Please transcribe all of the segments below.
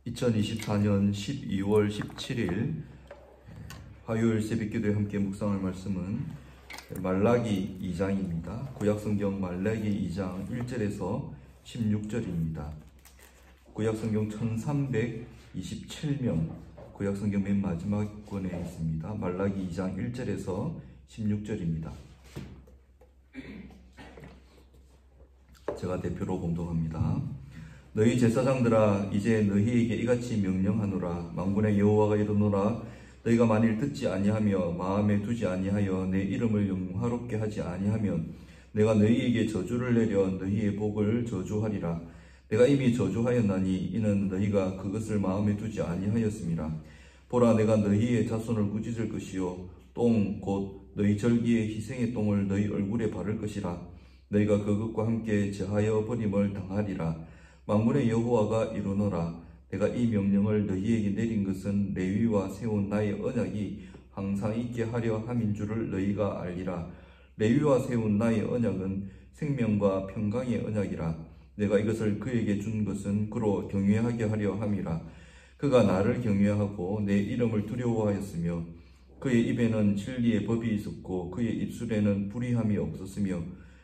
2024년 12월 17일 화요일 새벽기도에 함께 묵상할 말씀은 말라기 2장입니다. 구약성경 말라기 2장 1절에서 16절입니다. 구약성경 1327면 구약성경 맨 마지막 권에 있습니다. 말라기 2장 1절에서 16절입니다. 제가 대표로 봉독합니다. 너희 제사장들아, 이제 너희에게 이같이 명령하노라. 만군의 여호와가 이르노라. 너희가 만일 듣지 아니하며 마음에 두지 아니하여 내 이름을 영화롭게 하지 아니하면 내가 너희에게 저주를 내려 너희의 복을 저주하리라. 내가 이미 저주하였나니 이는 너희가 그것을 마음에 두지 아니하였음이라. 보라, 내가 너희의 자손을 꾸짖을 것이요 똥 곧 너희 절기의 희생의 똥을 너희 얼굴에 바를 것이라. 너희가 그것과 함께 제하여 버림을 당하리라. 만군의 여호와가 이르노라. 내가 이 명령을 너희에게 내린 것은 레위와 세운 나의 언약이 항상 있게 하려 함인 줄을 너희가 알리라. 레위와 세운 나의 언약은 생명과 평강의 언약이라. 내가 이것을 그에게 준 것은 그로 경외하게 하려 함이라. 그가 나를 경외하고 내 이름을 두려워하였으며 그의 입에는 진리의 법이 있었고 그의 입술에는 불의함이 없었으며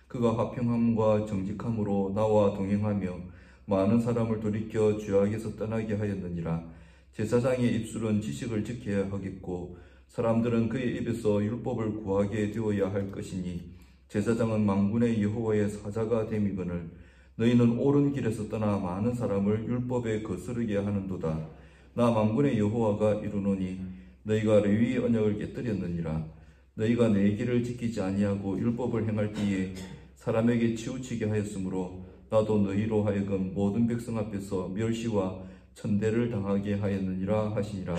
그가 화평함과 정직함으로 나와 동행하며 많은 사람을 돌이켜 죄악에서 떠나게 하였느니라. 제사장의 입술은 지식을 지켜야 하겠고 사람들은 그의 입에서 율법을 구하게 되어야 할 것이니 제사장은 만군의 여호와의 사자가 됨이거늘 너희는 옳은 길에서 떠나 많은 사람을 율법에 거스르게 하는도다. 나 만군의 여호와가 이르노니 너희가 레위의 언약을 깨뜨렸느니라. 너희가 내 길을 지키지 아니하고 율법을 행할 때에 사람에게 치우치게 하였으므로 나도 너희로 하여금 모든 백성 앞에서 멸시와 천대를 당하게 하였느니라 하시니라.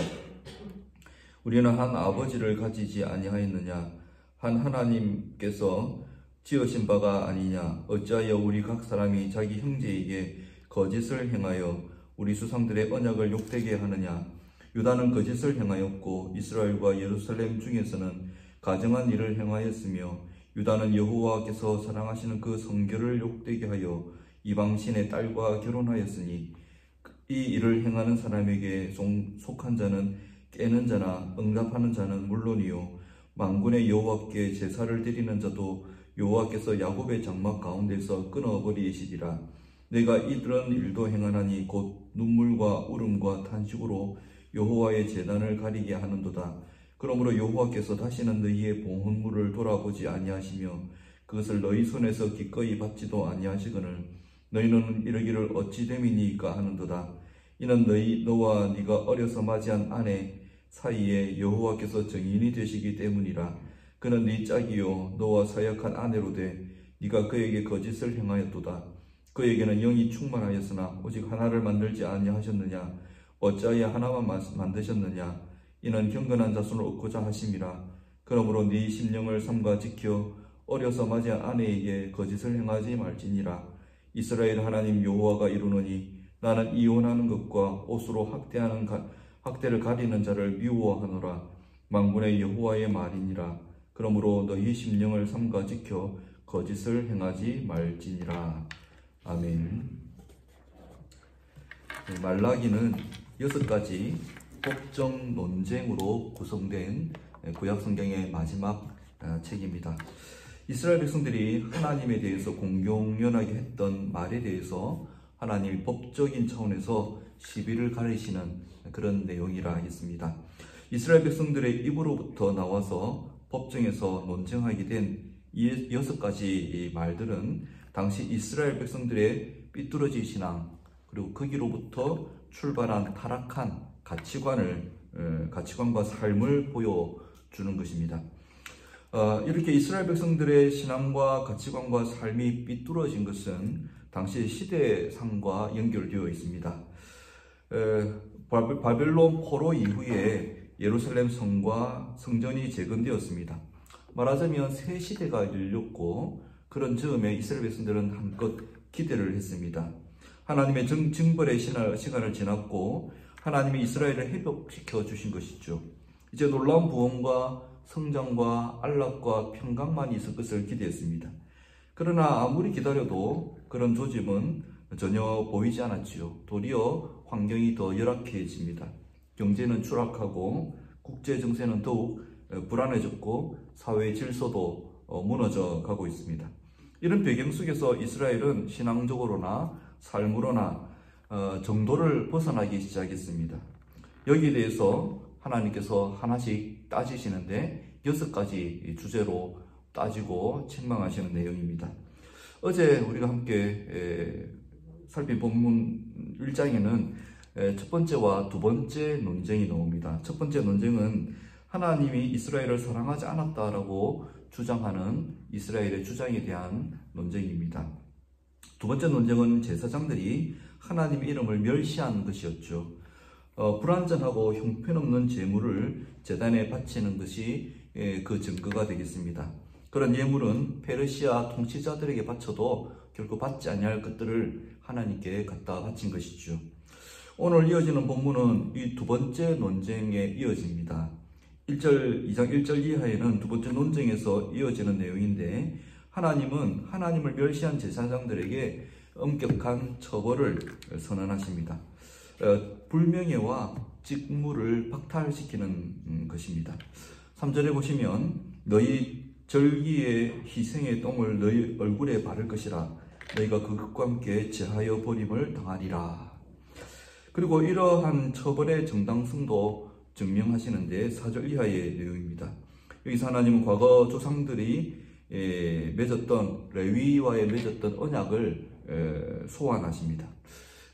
우리는 한 아버지를 가지지 아니하였느냐? 한 하나님께서 지으신 바가 아니냐? 어찌하여 우리 각 사람이 자기 형제에게 거짓을 행하여 우리 수상들의 언약을 욕되게 하느냐? 유다는 거짓을 행하였고 이스라엘과 예루살렘 중에서는 가증한 일을 행하였으며 유다는 여호와께서 사랑하시는 그 성결을 욕되게 하여 이방신의 딸과 결혼하였으니 이 일을 행하는 사람에게 속한 자는 깨는 자나 응답하는 자는 물론이요 만군의 여호와께 제사를 드리는 자도 여호와께서 야곱의 장막 가운데서 끊어버리시리라. 내가 이런 일도 행하나니 곧 눈물과 울음과 탄식으로 여호와의 제단을 가리게 하는도다. 그러므로 여호와께서 다시는 너희의 봉헌물을 돌아보지 아니하시며 그것을 너희 손에서 기꺼이 받지도 아니하시거늘 너희는 이르기를 어찌 됨이니까 하는도다. 이는 너와 네가 어려서 맞이한 아내 사이에 여호와께서 증인이 되시기 때문이라. 그는 네 짝이요 너와 사역한 아내로 돼 네가 그에게 거짓을 행하였도다. 그에게는 영이 충만하였으나 오직 하나를 만들지 아니하셨느냐? 어찌하여 하나만 만드셨느냐? 이는 경건한 자손을 얻고자 하심이라. 그러므로 네 심령을 삼가 지켜 어려서 맞이한 아내에게 거짓을 행하지 말지니라. 이스라엘 하나님 여호와가 이르노니 나는 이혼하는 것과 옷으로 학대를 가리는 자를 미워하노라. 만군의 여호와의 말이니라. 그러므로 너희 심령을 삼가 지켜 거짓을 행하지 말지니라. 아멘. 말라기는 6가지 법정 논쟁으로 구성된 구약성경의 마지막 책입니다. 이스라엘 백성들이 하나님에 대해서 공공연하게 했던 말에 대해서 하나님이 법적인 차원에서 시비를 가리시는 그런 내용이라 했습니다. 이스라엘 백성들의 입으로부터 나와서 법정에서 논쟁하게 된 이 6가지 말들은 당시 이스라엘 백성들의 삐뚤어진 신앙 그리고 거기로부터 출발한 타락한 가치관과 삶을 보여주는 것입니다. 이렇게 이스라엘 백성들의 신앙과 가치관과 삶이 삐뚤어진 것은 당시 시대상과 연결되어 있습니다. 바벨론 포로 이후에 예루살렘 성과 성전이 재건되었습니다. 말하자면 새 시대가 열렸고 그런 즈음에 이스라엘 백성들은 한껏 기대를 했습니다. 하나님의 징벌의 시간을 지났고 하나님이 이스라엘을 회복시켜 주신 것이죠. 이제 놀라운 부흥과 성장과 안락과 평강만 있을 것을 기대했습니다. 그러나 아무리 기다려도 그런 조짐은 전혀 보이지 않았지요. 도리어 환경이 더 열악해집니다. 경제는 추락하고 국제 정세는 더욱 불안해졌고 사회 질서도 무너져 가고 있습니다. 이런 배경 속에서 이스라엘은 신앙적으로나 삶으로나 정도를 벗어나기 시작했습니다. 여기에 대해서 하나님께서 하나씩 따지시는데 6가지 주제로 따지고 책망하시는 내용입니다. 어제 우리가 함께 살핀 본문 1장에는 첫 번째와 두 번째 논쟁이 나옵니다. 첫 번째 논쟁은 하나님이 이스라엘을 사랑하지 않았다라고 주장하는 이스라엘의 주장에 대한 논쟁입니다. 두 번째 논쟁은 제사장들이 하나님의 이름을 멸시한 것이었죠. 불완전하고 형편없는 제물을 제단에 바치는 것이 그 증거가 되겠습니다. 그런 예물은 페르시아 통치자들에게 바쳐도 결코 받지 아니할 것들을 하나님께 갖다 바친 것이죠. 오늘 이어지는 본문은 이 두 번째 논쟁에 이어집니다. 2장 1절 이하에는 두 번째 논쟁에서 이어지는 내용인데 하나님은 하나님을 멸시한 제사장들에게 엄격한 처벌을 선언하십니다. 불명예와 직무를 박탈시키는 것입니다. 3절에 보시면 너희 절기의 희생의 똥을 너희 얼굴에 바를 것이라 너희가 그것과 함께 제하여 버림을 당하리라. 그리고 이러한 처벌의 정당성도 증명하시는데 4절 이하의 내용입니다. 여기서 하나님은 과거 조상들이 맺었던 레위와의 맺었던 언약을 소환하십니다.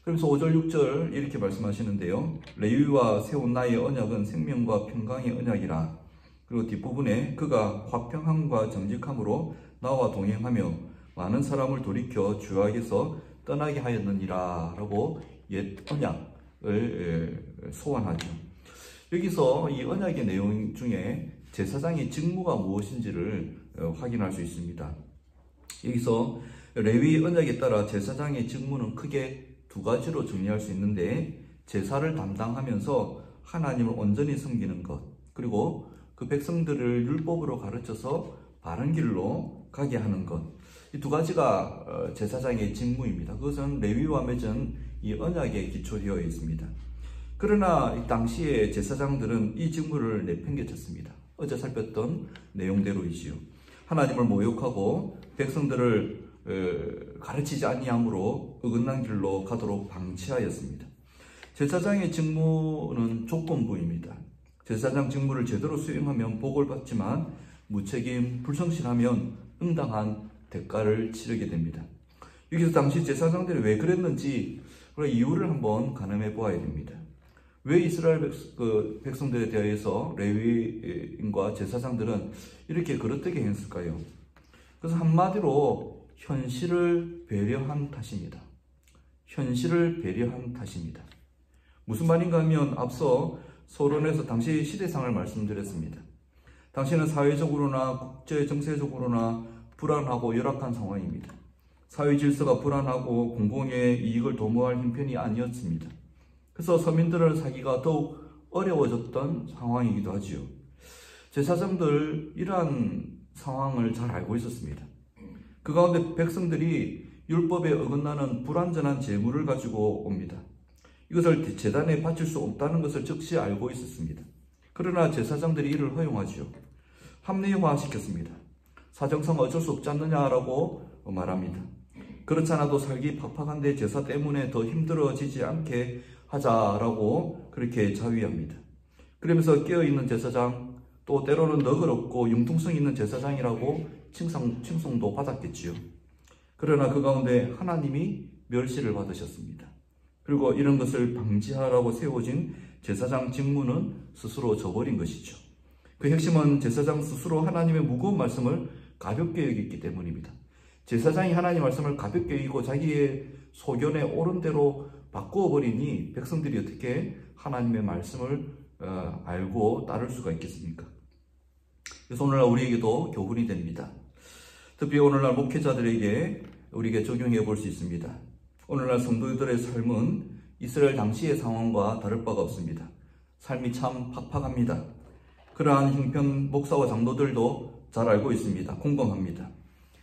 그래서 5절 6절 이렇게 말씀하시는데요. 레위와 세운 나의 언약은 생명과 평강의 언약이라. 그리고 뒷부분에 그가 화평함과 정직함으로 나와 동행하며 많은 사람을 돌이켜 죄악에서 떠나게 하였느니라 라고 옛 언약을 소환하죠. 여기서 이 언약의 내용 중에 제사장의 직무가 무엇인지를 확인할 수 있습니다. 여기서 레위 언약에 따라 제사장의 직무는 크게 두 가지로 정리할 수 있는데 제사를 담당하면서 하나님을 온전히 섬기는 것, 그리고 그 백성들을 율법으로 가르쳐서 바른 길로 가게 하는 것, 이 두 가지가 제사장의 직무입니다. 그것은 레위와 맺은 이 언약에 기초되어 있습니다. 그러나 이 당시에 제사장들은 이 직무를 내팽개쳤습니다. 어제 살폈던 내용대로이지요. 하나님을 모욕하고 백성들을 가르치지 아니함으로 어긋난 길로 가도록 방치하였습니다. 제사장의 직무는 조건부입니다. 제사장 직무를 제대로 수행하면 복을 받지만 무책임, 불성실하면 응당한 대가를 치르게 됩니다. 여기서 당시 제사장들이 왜 그랬는지 그 이유를 한번 가늠해 보아야 됩니다. 왜 이스라엘 백성들에 대해서 레위인과 제사장들은 이렇게 그릇되게 했을까요? 그래서 한마디로 현실을 배려한 탓입니다. 현실을 배려한 탓입니다. 무슨 말인가 하면 앞서 서론에서 당시 시대상을 말씀드렸습니다. 당시는 사회적으로나 국제 정세적으로나 불안하고 열악한 상황입니다. 사회 질서가 불안하고 공공의 이익을 도모할 형편이 아니었습니다. 그래서 서민들을 사기가 더욱 어려워졌던 상황이기도 하지요. 제사장들 이러한 상황을 잘 알고 있었습니다. 그 가운데 백성들이 율법에 어긋나는 불완전한 제물을 가지고 옵니다. 이것을 제단에 바칠 수 없다는 것을 즉시 알고 있었습니다. 그러나 제사장들이 이를 허용하지요. 합리화시켰습니다. 사정상 어쩔 수 없지 않느냐라고 말합니다. 그렇지 않아도 살기 팍팍한데 제사 때문에 더 힘들어지지 않게 하자라고 그렇게 자위합니다. 그러면서 깨어있는 제사장, 또 때로는 너그럽고 융통성 있는 제사장이라고 칭송도 받았겠지요. 그러나 그 가운데 하나님이 멸시를 받으셨습니다. 그리고 이런 것을 방지하라고 세워진 제사장 직무는 스스로 저버린 것이죠. 그 핵심은 제사장 스스로 하나님의 무거운 말씀을 가볍게 여겼기 때문입니다. 제사장이 하나님 말씀을 가볍게 여기고 자기의 소견에 옳은 대로 바꾸어 버리니 백성들이 어떻게 하나님의 말씀을 알고 따를 수가 있겠습니까? 그래서 오늘날 우리에게도 교훈이 됩니다. 특히 오늘날 목회자들에게 우리에게 적용해 볼 수 있습니다. 오늘날 성도들의 삶은 이스라엘 당시의 상황과 다를 바가 없습니다. 삶이 참 팍팍합니다. 그러한 형편 목사와 장로들도 잘 알고 있습니다. 공감합니다.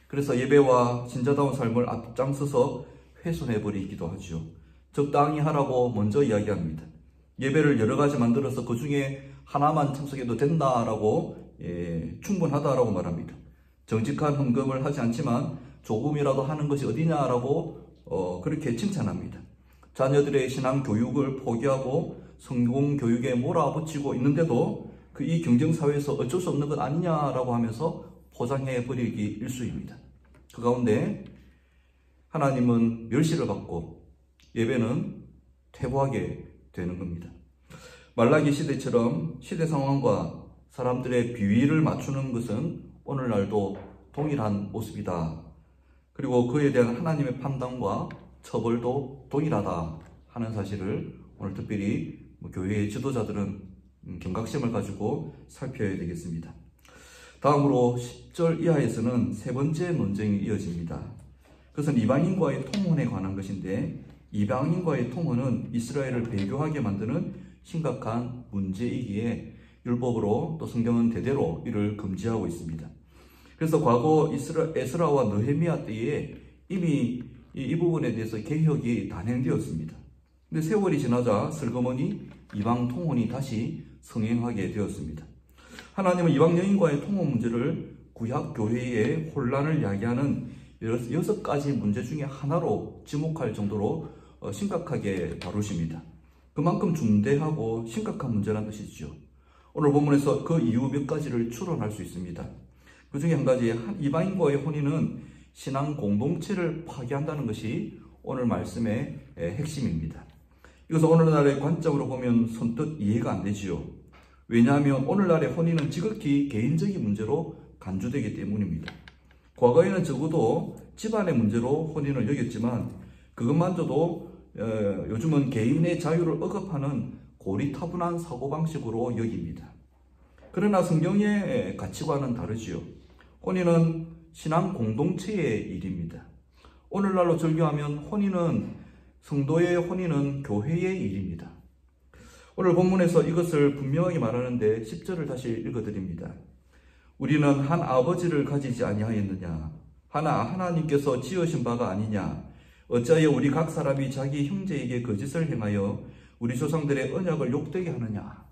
그래서 예배와 신자다운 삶을 앞장서서 훼손해버리기도 하죠. 적당히 하라고 먼저 이야기합니다. 예배를 여러 가지 만들어서 그 중에 하나만 참석해도 된다라고 충분하다라고 말합니다. 정직한 헌금을 하지 않지만 조금이라도 하는 것이 어디냐라고 그렇게 칭찬합니다. 자녀들의 신앙 교육을 포기하고 성공 교육에 몰아붙이고 있는데도 이 경쟁사회에서 어쩔 수 없는 것 아니냐라고 하면서 포장해버리기 일쑤입니다. 그 가운데 하나님은 멸시를 받고 예배는 퇴보하게 되는 겁니다. 말라기 시대처럼 시대 상황과 사람들의 비위를 맞추는 것은 오늘날도 동일한 모습이다. 그리고 그에 대한 하나님의 판단과 처벌도 동일하다 하는 사실을 오늘 특별히 교회의 지도자들은 경각심을 가지고 살펴야 되겠습니다. 다음으로 10절 이하에서는 세 번째 논쟁이 이어집니다. 그것은 이방인과의 통혼에 관한 것인데, 이방인과의 통혼은 이스라엘을 배교하게 만드는 심각한 문제이기에 율법으로 또 성경은 대대로 이를 금지하고 있습니다. 그래서 과거 에스라와 느헤미야 때에 이미 이 부분에 대해서 개혁이 단행되었습니다. 근데 세월이 지나자 슬그머니 이방 통혼이 다시 성행하게 되었습니다. 하나님은 이방 여인과의 통혼 문제를 구약 교회의 혼란을 야기하는 6가지 문제 중에 하나로 지목할 정도로 심각하게 다루십니다. 그만큼 중대하고 심각한 문제라는 뜻이죠. 오늘 본문에서 그 이유 몇 가지를 추론할 수 있습니다. 그 중에 한 가지, 이방인과의 혼인은 신앙 공동체를 파괴한다는 것이 오늘 말씀의 핵심입니다. 이것은 오늘날의 관점으로 보면 선뜻 이해가 안 되지요. 왜냐하면 오늘날의 혼인은 지극히 개인적인 문제로 간주되기 때문입니다. 과거에는 적어도 집안의 문제로 혼인을 여겼지만 그것만저도 요즘은 개인의 자유를 억압하는 고리타분한 사고방식으로 여깁니다. 그러나 성경의 가치관은 다르지요. 혼인은 신앙 공동체의 일입니다. 오늘날로 절교하면 성도의 혼인은 교회의 일입니다. 오늘 본문에서 이것을 분명하게 말하는데 10절을 다시 읽어드립니다. 우리는 한 아버지를 가지지 아니하였느냐? 하나님께서 지으신 바가 아니냐? 어찌하여 우리 각 사람이 자기 형제에게 거짓을 행하여 우리 조상들의 언약을 욕되게 하느냐?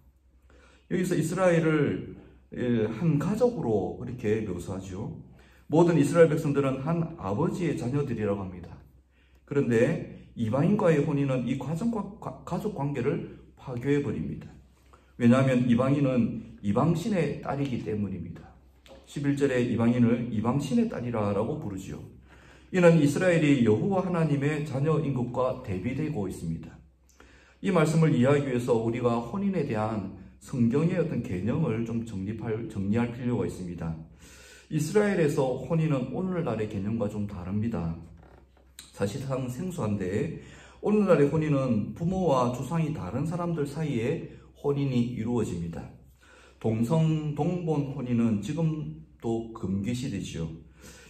여기서 이스라엘을 한 가족으로 그렇게 묘사하죠. 모든 이스라엘 백성들은 한 아버지의 자녀들이라고 합니다. 그런데 이방인과의 혼인은 이 가족 관계를 파괴해버립니다. 왜냐하면 이방인은 이방신의 딸이기 때문입니다. 11절에 이방인을 이방신의 딸이라고 부르지요. 이는 이스라엘이 여호와 하나님의 자녀인 것과 대비되고 있습니다. 이 말씀을 이해하기 위해서 우리가 혼인에 대한 성경의 어떤 개념을 좀 정리할 필요가 있습니다. 이스라엘에서 혼인은 오늘날의 개념과 좀 다릅니다. 사실상 생소한데 오늘날의 혼인은 부모와 조상이 다른 사람들 사이에 혼인이 이루어집니다. 동성/동본 혼인은 지금도 금기시되지요.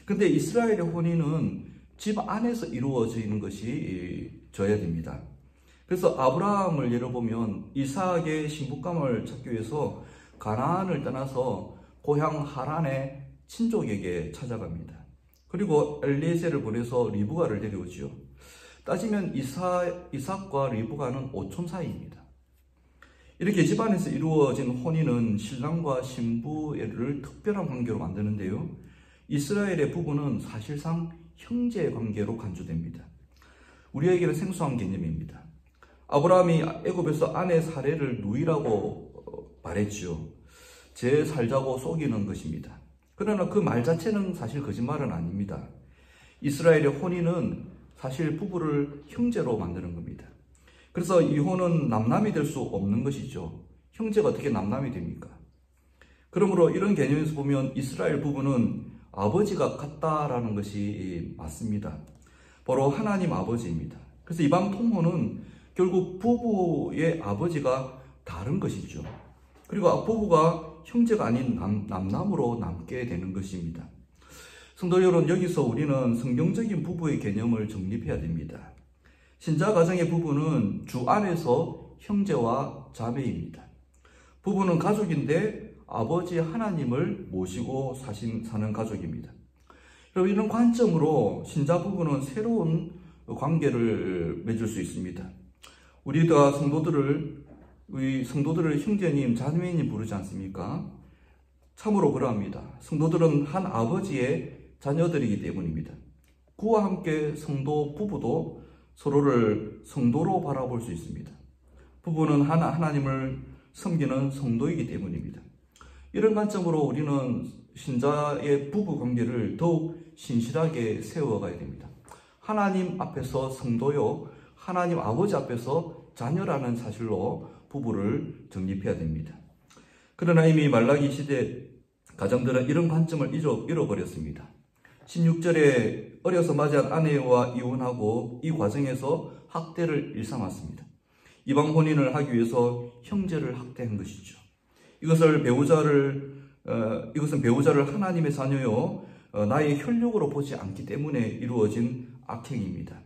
근데 이스라엘의 혼인은 집 안에서 이루어지는 것이 져야 됩니다. 그래서 아브라함을 예로 보면 이삭의 신부감을 찾기 위해서 가나안을 떠나서 고향 하란의 친족에게 찾아갑니다. 그리고 엘리에셀을 보내서 리브가를 데려오지요. 따지면 이삭과 리브가는 오촌 사이입니다. 이렇게 집안에서 이루어진 혼인은 신랑과 신부를 특별한 관계로 만드는데요. 이스라엘의 부부는 사실상 형제 관계로 간주됩니다. 우리에게는 생소한 개념입니다. 아브라함이 애굽에서 아내 사례를 누이라고 말했지요. 제 살자고 속이는 것입니다. 그러나 그 말 자체는 사실 거짓말은 아닙니다. 이스라엘의 혼인은 사실 부부를 형제로 만드는 겁니다. 그래서 이혼은 남남이 될 수 없는 것이죠. 형제가 어떻게 남남이 됩니까? 그러므로 이런 개념에서 보면 이스라엘 부부는 아버지가 같다라는 것이 맞습니다. 바로 하나님 아버지입니다. 그래서 이방 통혼은 결국 부부의 아버지가 다른 것이죠. 그리고 부부가 형제가 아닌 남남으로 남게 되는 것입니다. 성도 여러분, 여기서 우리는 성경적인 부부의 개념을 정립해야 됩니다. 신자 가정의 부부는 주 안에서 형제와 자매입니다. 부부는 가족인데 아버지 하나님을 모시고 사는 가족입니다. 여러분, 이런 관점으로 신자 부부는 새로운 관계를 맺을 수 있습니다. 우리가 우리 성도들을 형제님, 자매님 부르지 않습니까? 참으로 그러합니다. 성도들은 한 아버지의 자녀들이기 때문입니다. 그와 함께 성도 부부도 서로를 성도로 바라볼 수 있습니다. 부부는 하나님을 섬기는 성도이기 때문입니다. 이런 관점으로 우리는 신자의 부부 관계를 더욱 신실하게 세워가야 됩니다. 하나님 앞에서 성도요, 하나님 아버지 앞에서 자녀라는 사실로 부부를 정립해야 됩니다. 그러나 이미 말라기 시대 가정들은 이런 관점을 잃어버렸습니다. 16절에 어려서 맞이한 아내와 이혼하고 이 과정에서 학대를 일삼았습니다. 이방 혼인을 하기 위해서 형제를 학대한 것이죠. 이것은 배우자를 하나님의 자녀요, 나의 혈육으로 보지 않기 때문에 이루어진 악행입니다.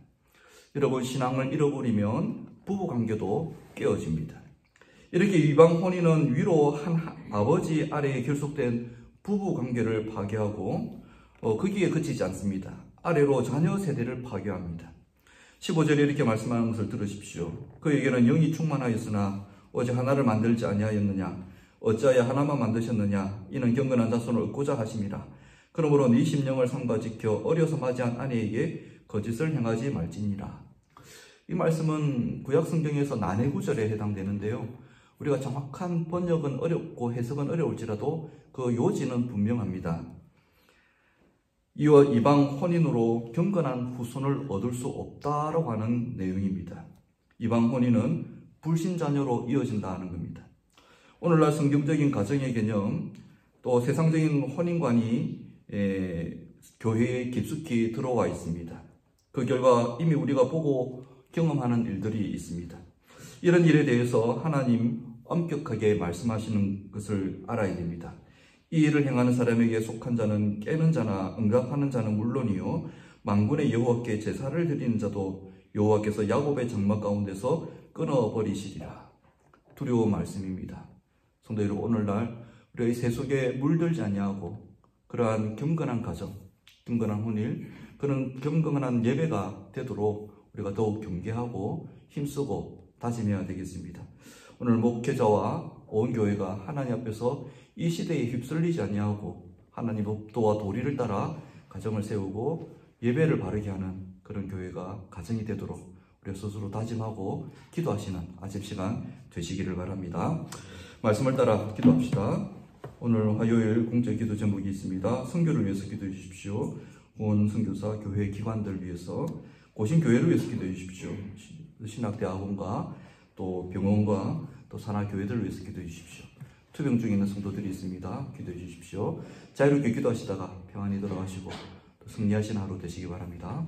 여러분, 신앙을 잃어버리면 부부관계도 깨어집니다. 이렇게 이방 혼인은 위로 한 아버지 아래에 결속된 부부관계를 파괴하고 거기에 그치지 않습니다. 아래로 자녀 세대를 파괴합니다. 15절에 이렇게 말씀하는 것을 들으십시오. 그에게는 영이 충만하였으나 오직 하나를 만들지 아니하였느냐? 어찌하여 하나만 만드셨느냐? 이는 경건한 자손을 얻고자 하심이라. 그러므로 네 심령을 삼가 지켜 어려서 맞이한 아내에게 거짓을 행하지 말지니라. 이 말씀은 구약 성경에서 난해 구절에 해당되는데요. 우리가 정확한 번역은 어렵고 해석은 어려울지라도 그 요지는 분명합니다. 이와 이방 혼인으로 경건한 후손을 얻을 수 없다라고 하는 내용입니다. 이방 혼인은 불신자녀로 이어진다는 겁니다. 오늘날 성경적인 가정의 개념, 또 세상적인 혼인관이 교회에 깊숙이 들어와 있습니다. 그 결과 이미 우리가 보고 경험하는 일들이 있습니다. 이런 일에 대해서 하나님 엄격하게 말씀하시는 것을 알아야 됩니다. 이 일을 행하는 사람에게 속한 자는 깨는 자나 응답하는 자는 물론이요, 만군의 여호와께 제사를 드리는 자도 여호와께서 야곱의 장막 가운데서 끊어버리시리라. 두려운 말씀입니다. 성도 여러분, 오늘날 우리가 이 세속에 물들지 아니하고 그러한 경건한 가정, 경건한 혼일, 그런 경건한 예배가 되도록 우리가 더욱 경계하고 힘쓰고 다짐해야 되겠습니다. 오늘 목회자와 온 교회가 하나님 앞에서 이 시대에 휩쓸리지 아니하고 하나님 법도와 도리를 따라 가정을 세우고 예배를 바르게 하는 그런 교회가 가정이 되도록 우리 스스로 다짐하고 기도하시는 아침 시간 되시기를 바랍니다. 말씀을 따라 기도합시다. 오늘 화요일 공적 기도 제목이 있습니다. 선교를 위해서 기도해 주십시오. 온 선교사 교회 기관들 위해서, 고신 교회를 위해서 기도해 주십시오. 신학대학원과 또 병원과 또 산하교회들을 위해서 기도해 주십시오. 투병 중에 있는 성도들이 있습니다. 기도해 주십시오. 자유롭게 기도하시다가 평안히 돌아가시고 또 승리하신 하루 되시기 바랍니다.